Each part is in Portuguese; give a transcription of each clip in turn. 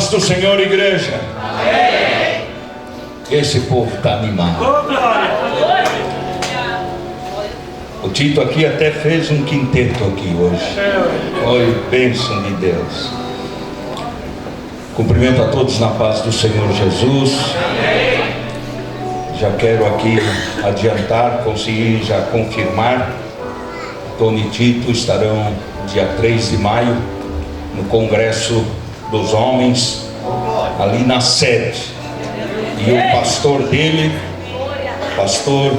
paz do Senhor, igreja. Amém. Esse povo está animado. O Tito aqui até fez um quinteto aqui hoje. Foi bênção de Deus. Cumprimento a todos na paz do Senhor Jesus. Já quero aqui adiantar, conseguir já confirmar. Tony e Tito estarão dia 3 de maio no Congresso dos Homens, ali na sede. E o pastor dele, pastor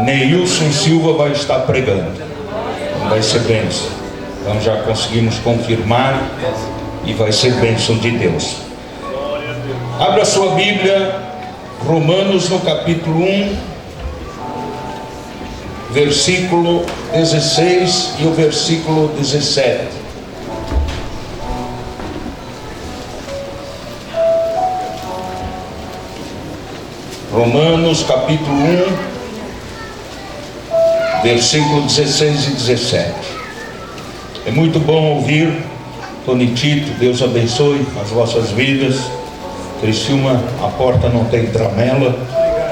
Neilson Silva, vai estar pregando. Vai ser bênção. Então já conseguimos confirmar e vai ser bênção de Deus. Abra sua Bíblia, Romanos no capítulo 1, versículo 16 e o versículo 17. Romanos capítulo 1, versículo 16 e 17. É muito bom ouvir Tony e Tito. Deus abençoe as vossas vidas. Criciúma, a porta não tem tramela,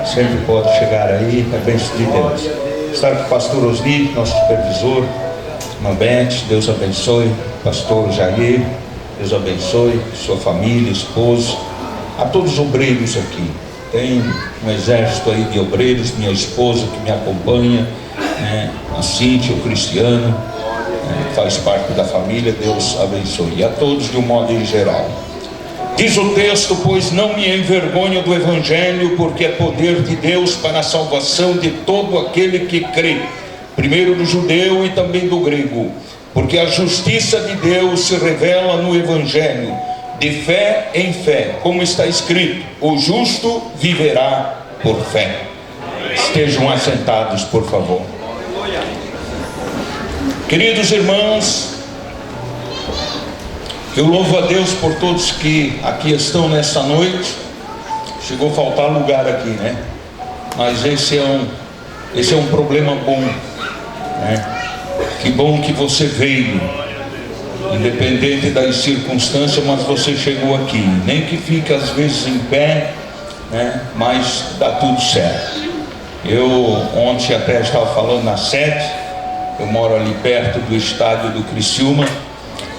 sempre pode chegar aí, é bênção de Deus. Estar com o pastor Osni, nosso supervisor, irmã Beth, Deus abençoe. Pastor Jair, Deus abençoe sua família, esposo, a todos os obreiros aqui. Tem um exército aí de obreiros, minha esposa que me acompanha, né? A Cíntia, o Cristiano, né? Faz parte da família. Deus abençoe. E a todos de um modo em geral. Diz o texto: pois não me envergonho do Evangelho, porque é poder de Deus para a salvação de todo aquele que crê, primeiro do judeu e também do grego, porque a justiça de Deus se revela no Evangelho, de fé em fé, como está escrito: o justo viverá por fé. Estejam assentados, por favor. Queridos irmãos, eu louvo a Deus por todos que aqui estão nessa noite. Chegou a faltar lugar aqui, né? Mas esse é um problema bom, né? Que bom que você veio, independente das circunstâncias, mas você chegou aqui. Nem que fique às vezes em pé, né? Mas dá tudo certo. Eu ontem até estava falando na sede. Eu moro ali perto do estádio do Criciúma.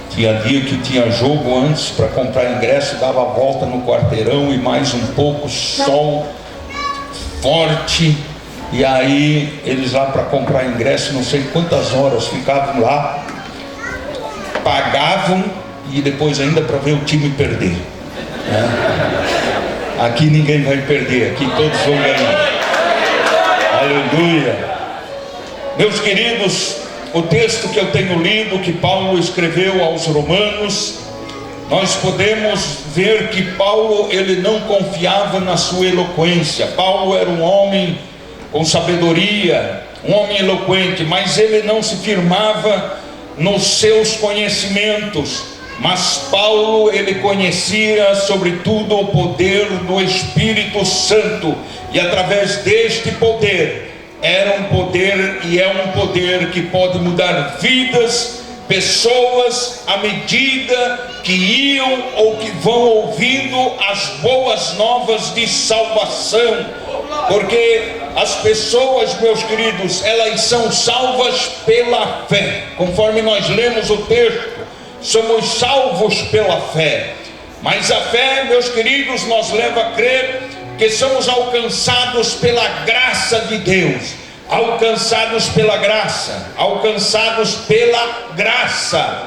Tinha dia que tinha jogo antes, para comprar ingresso, dava a volta no quarteirão e mais um pouco, sol forte. E aí eles lá para comprar ingresso, não sei quantas horas ficavam lá, pagavam e depois ainda para ver o time perder, né? Aqui ninguém vai perder, aqui todos vão ganhar. Aleluia. Meus queridos, o texto que eu tenho lido, que Paulo escreveu aos Romanos, nós podemos ver que Paulo, ele não confiava na sua eloquência. Paulo era um homem com sabedoria, um homem eloquente, mas ele não se firmava nos seus conhecimentos. Mas Paulo, ele conhecia sobretudo o poder do Espírito Santo, e através deste poder, era um poder e é um poder que pode mudar vidas, pessoas, à medida que iam ou que vão ouvindo as boas novas de salvação. Porque as pessoas, meus queridos, elas são salvas pela fé. Conforme nós lemos o texto, somos salvos pela fé. Mas a fé, meus queridos, nos leva a crer que somos alcançados pela graça de Deus. Alcançados pela graça. Alcançados pela graça.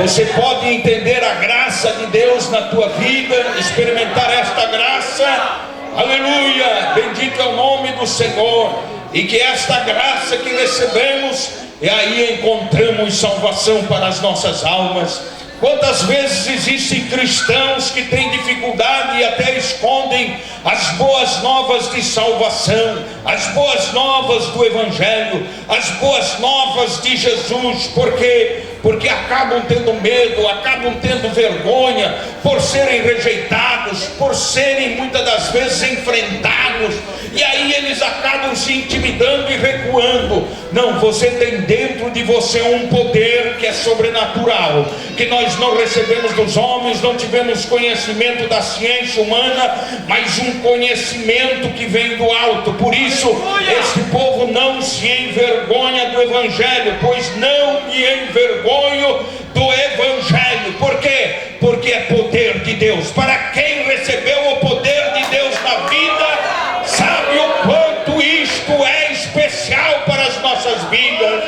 Você pode entender a graça de Deus na tua vida, experimentar esta graça. Aleluia, bendito é o nome do Senhor. E que esta graça que recebemos, e aí encontramos salvação para as nossas almas. Quantas vezes existem cristãos que têm dificuldade e até escondem as boas novas de salvação, as boas novas do Evangelho, as boas novas de Jesus, porque acabam tendo medo, acabam tendo vergonha por serem rejeitados, acusados, por serem muitas das vezes enfrentados, e aí eles acabam se intimidando e recuando. Não, você tem dentro de você um poder que é sobrenatural, que nós não recebemos dos homens, não tivemos conhecimento da ciência humana, mas um conhecimento que vem do alto. Por isso, este povo não se envergonha do Evangelho, pois não me envergonho do Evangelho. Por quê? Porque é poder de Deus. Para quem recebeu o poder de Deus na vida, sabe o quanto isto é especial para as nossas vidas.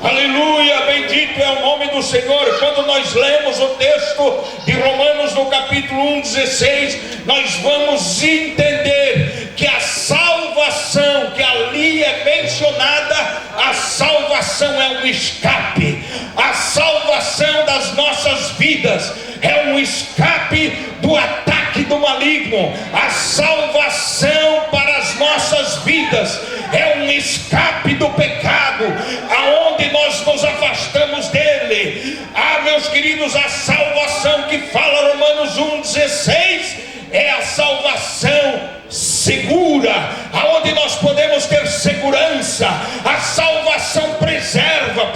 Aleluia, bendito é o nome do Senhor. Quando nós lemos o texto de Romanos no capítulo 1:16, nós vamos entender que a salvação que ali é mencionada, a salvação é um escape. A salvação das nossas vidas é um escape do ataque do maligno. A salvação para as nossas vidas é um escape do pecado, aonde nós nos afastamos dele. Ah, meus queridos, a salvação que fala Romanos 1:16 é a salvação segura, aonde nós podemos ter segurança. A salvação preserva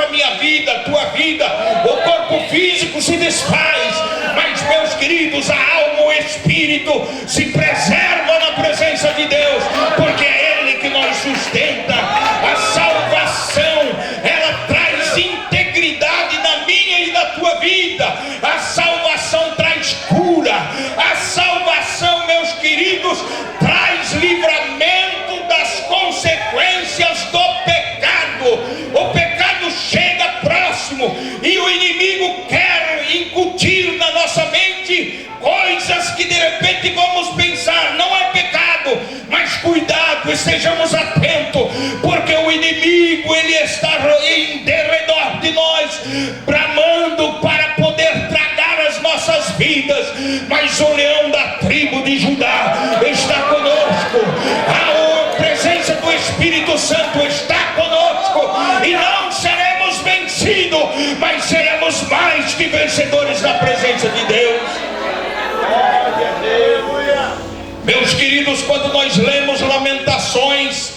a minha vida, a tua vida. O corpo físico se desfaz, mas, meus queridos, a alma, o espírito se preserva na presença de Deus, porque é Ele que nos sustenta. A salvação, ela traz integridade na minha e na tua vida. A salvação traz cura. A salvação, meus queridos, traz livramento das consequências do pecado. O pecado chega próximo e o inimigo quer incutir na nossa mente coisas que de repente vamos pensar, não é pecado, mas cuidado, estejamos atentos, porque o inimigo, ele está em derredor de nós, bramando para poder tragar as nossas vidas. Mas o leão da tribo de Judá está conosco. A presença do Espírito Santo está conosco, e não seremos vencidos, mas seremos mais que vencedores na presença de Deus. Meus queridos, quando nós lemos Lamentações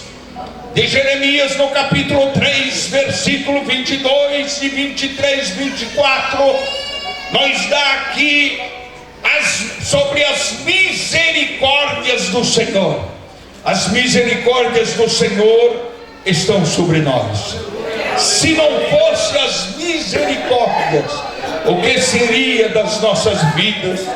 de Jeremias no capítulo 3, versículo 22 e 23, 24, nos dá aqui sobre as misericórdias do Senhor. As misericórdias do Senhor estão sobre nós. Se não fossem as misericórdias, o que seria das nossas vidas?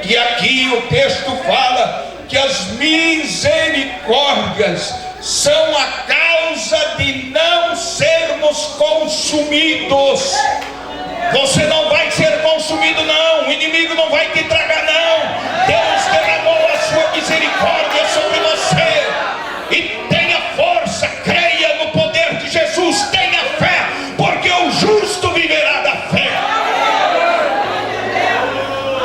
E aqui o texto fala que as misericórdias são a causa de não sermos consumidos. Você não vai ser consumido, não. O inimigo não vai te tragar, não. Deus derramou a sua misericórdia sobre você. E tenha força, creia no poder de Jesus, tenha fé, porque o justo viverá da fé.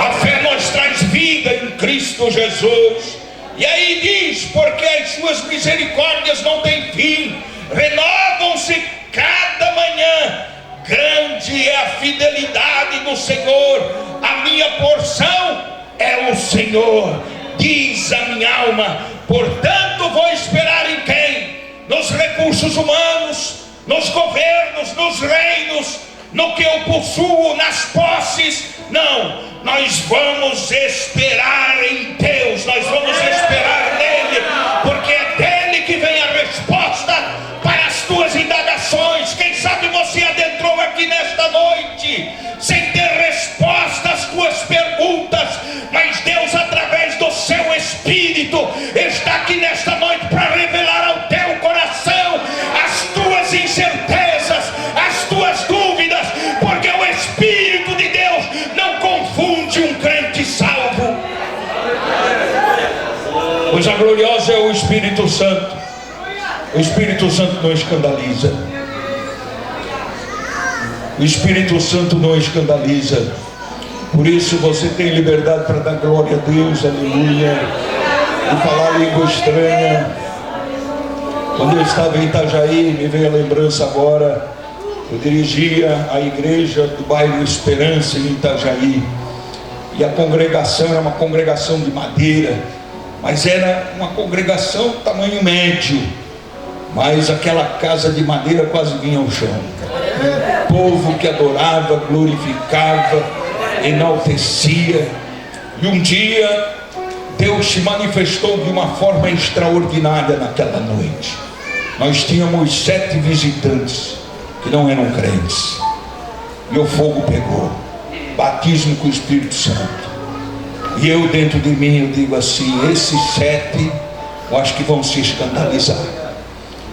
A fé nos traz vida em Cristo Jesus. E aí diz, porque as suas misericórdias não têm fim, renovam-se cada manhã. Grande é a fidelidade do Senhor, a minha porção é o Senhor, diz a minha alma. Portanto vou esperar em quem? Nos recursos humanos, nos governos, nos reinos, no que eu possuo, nas posses? Não, nós vamos esperar em Deus, nós vamos esperar nele, porque é dele que vem a resposta para as tuas indagações. Quem sabe você adentrou aqui nesta noite sem ter resposta às tuas perguntas, mas Deus, através do seu Espírito, está aqui nesta noite para revelar ao teu coração as tuas incertezas, as tuas dúvidas, porque o Espírito de Deus não confunde um crente salvo. Pois a gloriosa é o Espírito Santo. O Espírito Santo não escandaliza. O Espírito Santo não escandaliza. Por isso você tem liberdade para dar glória a Deus, aleluia, e falar língua estranha. Quando eu estava em Itajaí, me veio a lembrança agora, eu dirigia a igreja do bairro Esperança em Itajaí. E a congregação era uma congregação de madeira, mas era uma congregação tamanho médio. Mas aquela casa de madeira quase vinha ao chão. Um povo que adorava, glorificava, enaltecia. E um dia Deus se manifestou de uma forma extraordinária naquela noite. Nós tínhamos 7 visitantes que não eram crentes. E o fogo pegou. Batismo com o Espírito Santo. E eu dentro de mim eu digo assim: esses 7 eu acho que vão se escandalizar.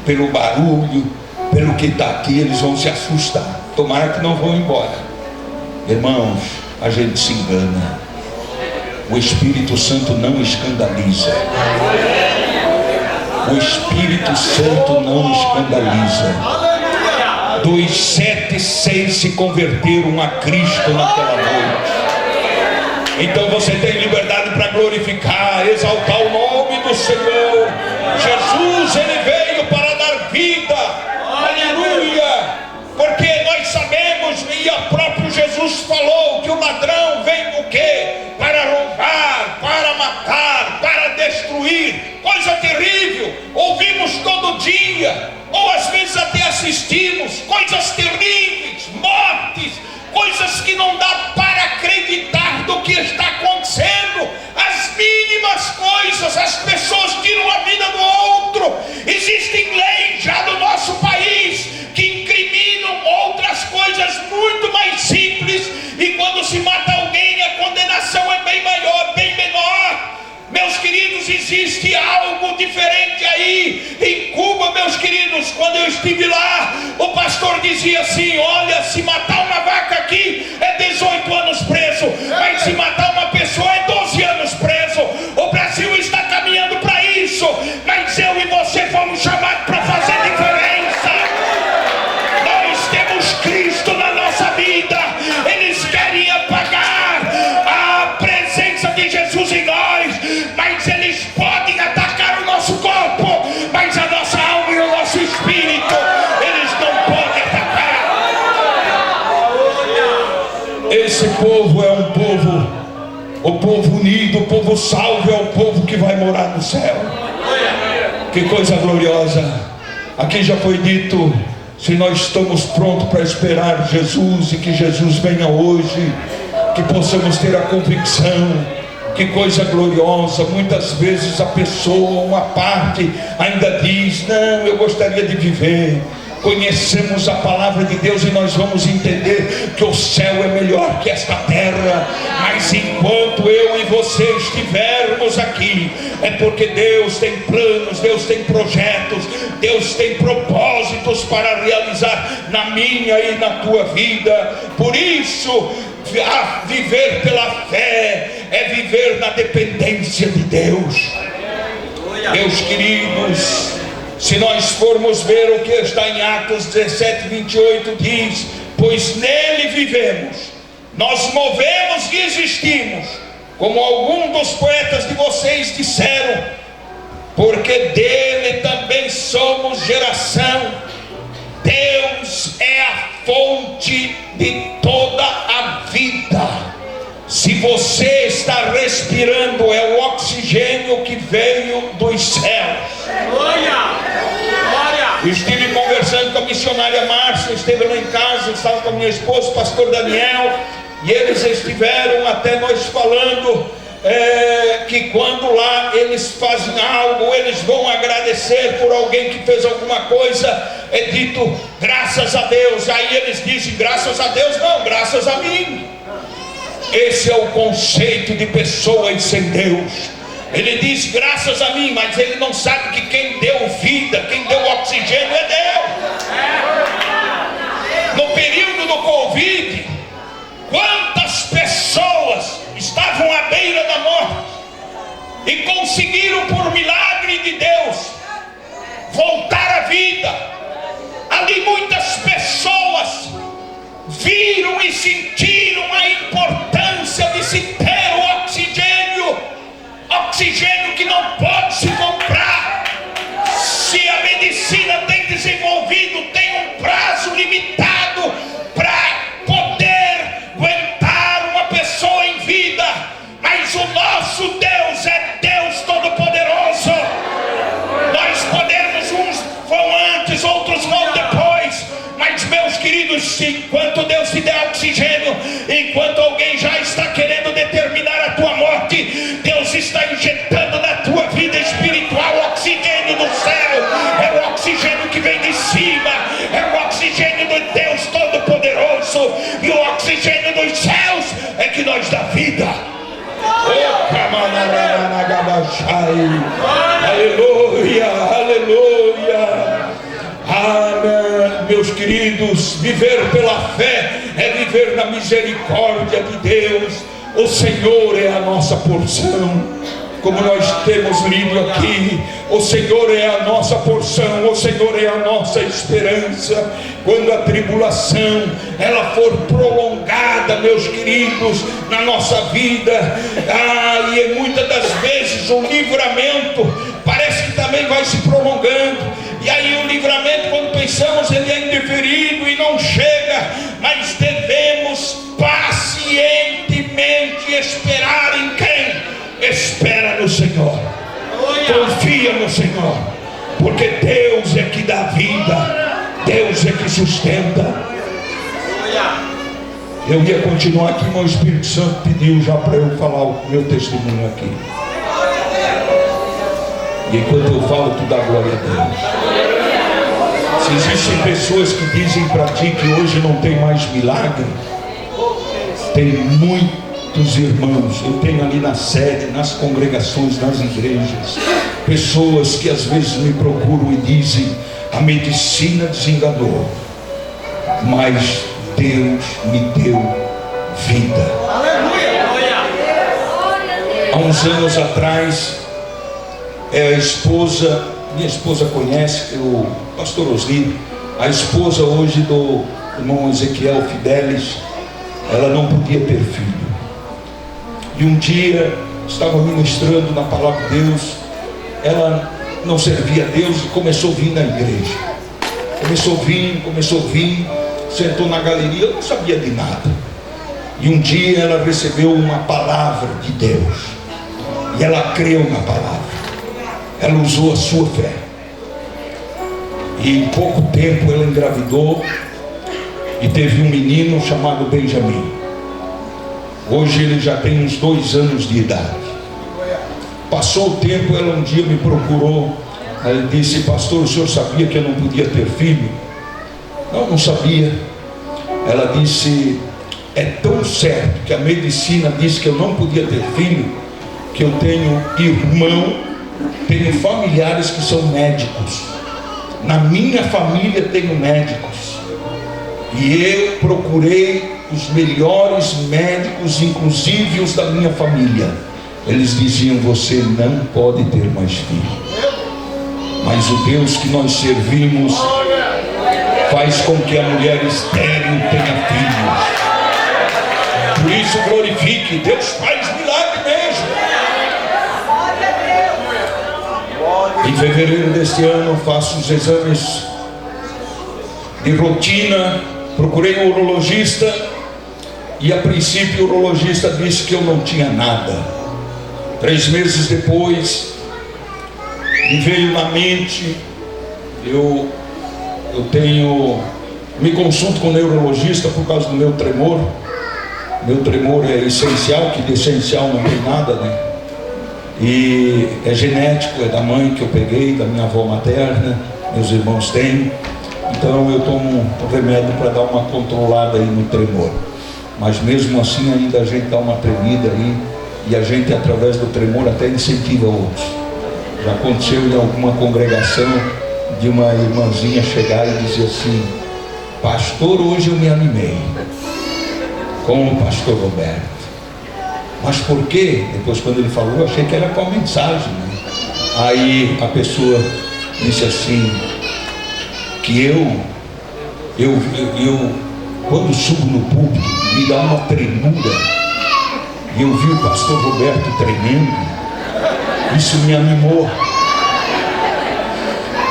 Pelo barulho, pelo que está aqui, eles vão se assustar. Tomara que não vão embora. Irmãos, a gente se engana. O Espírito Santo não escandaliza. O Espírito Santo não escandaliza. Dos 7, 6 se converteram a Cristo naquela noite. Então você tem liberdade para glorificar, exaltar o nome do Senhor. Jesus, Ele veio para dar vida. Aleluia. Porque nós sabemos, e o próprio Jesus falou, que o ladrão vem o quê? Para roubar, para matar, para destruir. Coisa terrível. Ouvimos todo dia, ou às vezes até assistimos, coisas terríveis, mortes, coisas que não dá para acreditar do que está acontecendo. As mínimas coisas, as pessoas tiram a vida do outro. Existem leis já no nosso país que incriminam outras coisas muito mais simples, e quando se mata alguém a condenação é bem maior, bem menor. Meus queridos, existe algo diferente aí em Cuba, meus queridos. Quando eu estive lá, o pastor dizia assim: olha, se matar uma vaca aqui é 18 anos preso, mas se matar uma pessoa é 12 anos preso. O Brasil está caminhando para isso, mas eu e você fomos chamados para fazer diferença. Nós temos Cristo na nossa vida. Eles querem apagar a presença de Jesus em nós, mas eles podem atacar o nosso corpo, mas a nossa alma e o nosso espírito eles não podem atacar. Esse povo é um povo, o povo unido, o povo salvo, é o povo que vai morar no céu. Que coisa gloriosa. Aqui já foi dito, se nós estamos prontos para esperar Jesus, e que Jesus venha hoje, que possamos ter a convicção. Que coisa gloriosa. Muitas vezes a pessoa, uma parte, ainda diz: não, eu gostaria de viver. Conhecemos a palavra de Deus e nós vamos entender que o céu é melhor que esta terra. Mas enquanto eu e você estivermos aqui, é porque Deus tem planos, Deus tem projetos, Deus tem propósitos para realizar na minha e na tua vida. Por isso, viver pela fé é viver na dependência de Deus. Meus queridos, se nós formos ver o que está em Atos 17, 28, diz: pois nele vivemos, nós movemos e existimos, como alguns dos poetas de vocês disseram, porque dele também somos geração. Deus é a fonte de toda a vida. Se você está respirando, é o oxigênio que veio dos céus. Estive conversando com a missionária Márcia, esteve lá em casa, estava com a minha esposa, o pastor Daniel, e eles estiveram até nós falando que quando lá eles fazem algo, eles vão agradecer por alguém que fez alguma coisa, é dito graças a Deus. Aí eles dizem: graças a Deus não, graças a mim. Esse é o conceito de pessoas sem Deus. Ele diz graças a mim, mas ele não sabe que quem deu vida, quem deu oxigênio é Deus. No período do Covid, quantas pessoas estavam à beira da morte e conseguiram, por milagre de Deus, voltar à vida. Ali muitas pessoas viram e sentiram a importância de se ter o oxigênio, oxigênio que não pode se comprar. Se a medicina tem desenvolvido, tem um prazo limitado para poder aguentar uma pessoa em vida. mas o nosso Deus é Deus Todo-Poderoso. Nós podemos, uns vão antes, outros vão depois, mas meus queridos, enquanto Deus te der oxigênio, enquanto alguém já está querendo determinar a tua morte, Deus está injetando na tua vida espiritual o oxigênio do céu. É o oxigênio que vem de cima, é o oxigênio do Deus Todo-Poderoso, e o oxigênio dos céus é que nos dá vida. Aleluia, aleluia. Amém. Meus queridos, viver pela fé é viver na misericórdia de Deus. O Senhor é a nossa porção, como nós temos lido aqui. O Senhor é a nossa porção, o Senhor é a nossa esperança. Quando a tribulação ela for prolongada, meus queridos, na nossa vida, e muitas das vezes o livramento parece que também vai se prolongando. E aí o livramento, quando pensamos, ele é indiferido e não chega, mas devemos pacientemente esperar em quem? Espera no Senhor, confia no Senhor, porque Deus é que dá vida, Deus é que sustenta. Eu ia continuar aqui, mas o Espírito Santo pediu já para eu falar o meu testemunho aqui. E enquanto eu falo, tu dá glória a Deus. Se existem pessoas que dizem para ti que hoje não tem mais milagre, tem muitos irmãos. Eu tenho ali na sede, nas congregações, nas igrejas, pessoas que às vezes me procuram e dizem: a medicina desenganou, mas Deus me deu vida. Há uns anos atrás, a esposa, minha esposa conhece, o pastor Osni, a esposa hoje do irmão Ezequiel Fidelis, ela não podia ter filho. E um dia estava ministrando na palavra de Deus, ela não servia a Deus e começou a vir na igreja. Começou a vir, sentou na galeria, eu não sabia de nada. E um dia ela recebeu uma palavra de Deus, e ela creu na palavra, ela usou a sua fé, e em pouco tempo ela engravidou e teve um menino chamado Benjamim. Hoje ele já tem uns 2 anos de idade. Passou o tempo, ela um dia me procurou. Ela disse: pastor, o senhor sabia que eu não podia ter filho? Não sabia. Ela disse: é tão certo que a medicina disse que eu não podia ter filho, que eu tenho irmão, tenho familiares que são médicos. Na minha família tenho médicos, e eu procurei os melhores médicos, inclusive os da minha família. Eles diziam: você não pode ter mais filho. Mas o Deus que nós servimos faz com que a mulher estéril tenha filhos. Por isso glorifique, Deus faz milagre mesmo. Em fevereiro deste ano faço os exames de rotina, procurei um urologista, e a princípio o urologista disse que eu não tinha nada. 3 meses depois me veio na mente, eu me consulto com o neurologista por causa do meu tremor. Meu tremor é essencial, que de essencial não tem nada, né? E é genético, é da mãe que eu peguei, da minha avó materna, meus irmãos têm. Então eu tomo um remédio para dar uma controlada aí no tremor. Mas mesmo assim ainda a gente dá uma tremida aí, e a gente através do tremor até incentiva outros. Já aconteceu em alguma congregação de uma irmãzinha chegar e dizer assim: pastor, hoje eu me animei com o pastor Roberto. Mas por quê? Depois, quando ele falou, eu achei que era com a mensagem, né? Aí a pessoa disse assim, que eu quando subo no púlpito me dá uma tremura, e eu vi o pastor Roberto tremendo, isso me animou.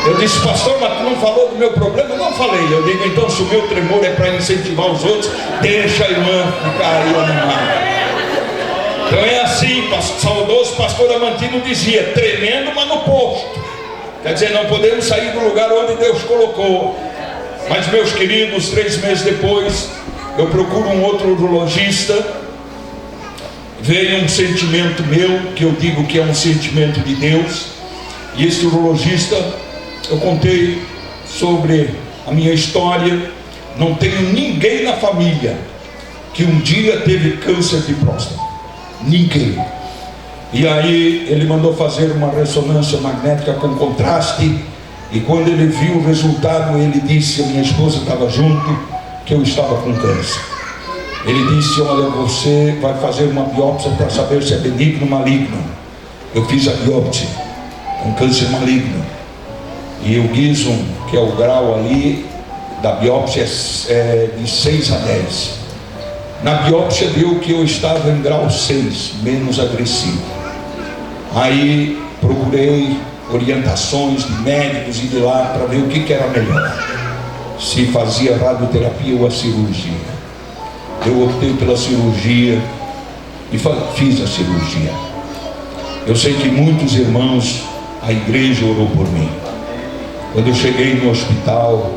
Eu disse: pastor, mas tu não falou do meu problema? Eu não falei. Eu digo: então, se o meu tremor é para incentivar os outros, deixa a irmã ficar aí animada. Então é assim. assim, saudoso pastor Amantino dizia: tremendo, mas no posto. Quer dizer, não podemos sair do lugar onde Deus colocou. Mas, meus queridos, 3 meses depois, eu procuro um outro urologista. Veio um sentimento meu, que eu digo que é um sentimento de Deus. E esse urologista, eu contei sobre a minha história. Não tenho ninguém na família que um dia teve câncer de próstata. Ninguém. E aí ele mandou fazer uma ressonância magnética com contraste. E quando ele viu o resultado, ele disse, a minha esposa estava junto, que eu estava com câncer. Ele disse: olha, você vai fazer uma biópsia para saber se é benigno ou maligno. Eu fiz a biópsia, um câncer maligno. E o Gizum, que é o grau ali da biópsia, é de 6 a 10. Na biópsia deu que eu estava em grau 6, menos agressivo. Aí procurei orientações de médicos e de lá para ver o que era melhor, se fazia radioterapia ou a cirurgia. Eu optei pela cirurgia e fiz a cirurgia. Eu sei que muitos irmãos, a igreja orou por mim. Quando eu cheguei no hospital,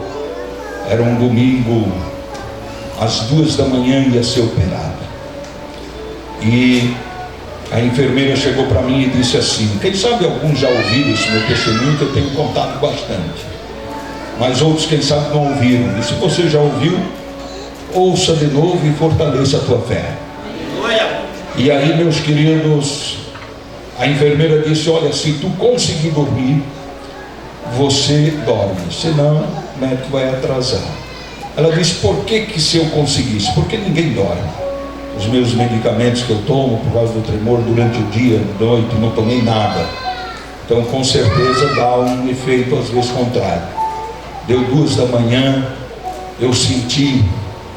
era um domingo, às 2 da manhã ia ser operado. E a enfermeira chegou para mim e disse assim: quem sabe alguns já ouviram esse meu testemunho, que eu tenho contado bastante, mas outros quem sabe não ouviram. E se você já ouviu, ouça de novo e fortaleça a tua fé. E aí, meus queridos, a enfermeira disse: olha, se tu conseguir dormir, você dorme, senão o médico vai atrasar. Ela disse: por que se eu conseguisse? Porque ninguém dorme. Os meus medicamentos que eu tomo por causa do tremor durante o dia, noite, não tomei nada. Então com certeza dá um efeito às vezes contrário. Deu 2 da manhã, eu senti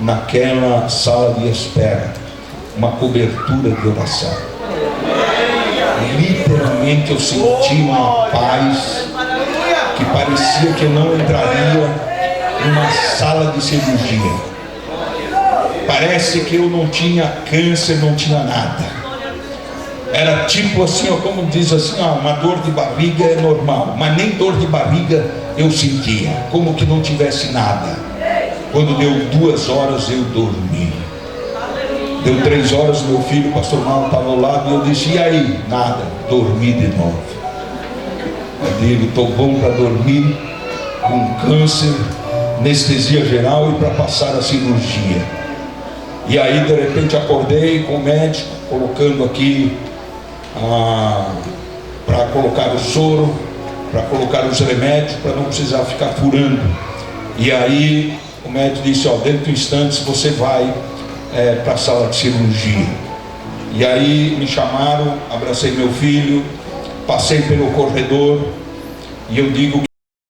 naquela sala de espera uma cobertura de oração. Literalmente eu senti uma paz que parecia que eu não entraria numa sala de cirurgia. Parece que eu não tinha câncer, não tinha nada. Era tipo assim, ó, como diz assim, ó, uma dor de barriga é normal, mas nem dor de barriga eu sentia, como que não tivesse nada. Quando deu 2 horas eu dormi. Deu 3 horas, meu filho, o pastor Mauro, estava ao lado, e eu disse: e aí? Nada, dormi de novo. Eu digo: estou bom para dormir, com câncer, anestesia geral e para passar a cirurgia. E aí de repente acordei com o médico colocando aqui para colocar o soro, para colocar os remédios, para não precisar ficar furando. E aí o médico disse: ó, dentro de instantes você vai para a sala de cirurgia. E aí me chamaram, abracei meu filho, passei pelo corredor, e eu digo